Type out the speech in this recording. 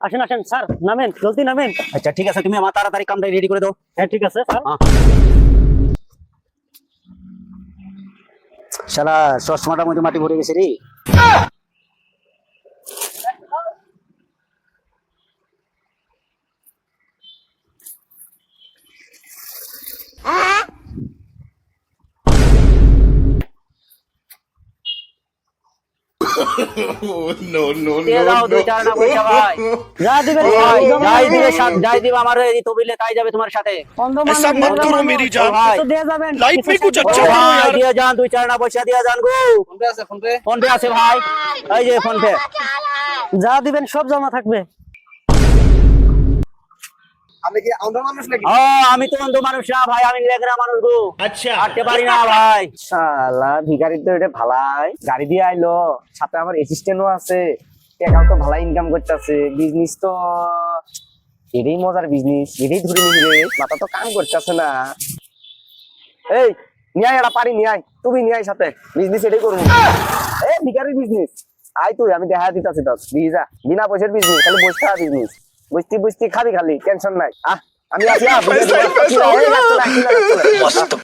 আসেন আসেন স্যার, নামেন, জলদি নামেন। আচ্ছা ঠিক আছে, তুমি আমার তাড়াতাড়ি কামটা রেডি করে দাও। হ্যাঁ ঠিক আছে স্যার। শালা চশমাটার মধ্যে মাটি ভরে গেছে রে। দিয়ে দাও দুই চার আনা পয়সা ভাই। যা দিবেন ভাই, জমা যাই দিবেন। দিবে যাই দিবে আমার এই তবিলে তাই যাবে তোমার সাথে। অন্ধ ऐसा মানুষ, मत অন্ধ करो মানুষ। मेरी जान। ভাই কিছু দিয়ে যাবেন, लाइफ में कुछ সাহায্য अच्छा ও করবেন। करो ভাই, यार। দিয়ে যান দুই চার আনা পয়সা দিয়ে যান গো। ফোন পে আছে ভাই, এই যে ফোন পে। যা দিবেন সব জমা থাকবে। ও আমি তো অন্ধ মানুষ না ভাই, আমি লেগরা মানুষ গো, अच्छा হাঁটতে পারি না ভাই। শালা ভিখারি তো এটা ভালাই গাড়ি দিয়ে আইলো, সাথে আমার অ্যাসিস্ট্যান্টও আছে, টাকাও তো ভালো ইনকাম করতেছে। বিজনেস তো এটাই মজার বিজনেস, এটাই ধরে নিবি রে, মাথা তো কাম করতেছে না। এই নিয়ে আয়, এটা পারি নিয়ে আয়, তুমি নিয়ে আয় সাথে, বিজনেস এটাই করবো। এই ভিখারির বিজনেস আয় তুই, আমি দেখা দিতেছি তোর, দিয়ে যা, বিনা পয়সার বিজনেস, খালি বসে থাকা বিজনেস, বুঝতে বুঝতে খাবি খালি, টেনশন নাই। আমি আসি। पैसा ही पैसा होगा।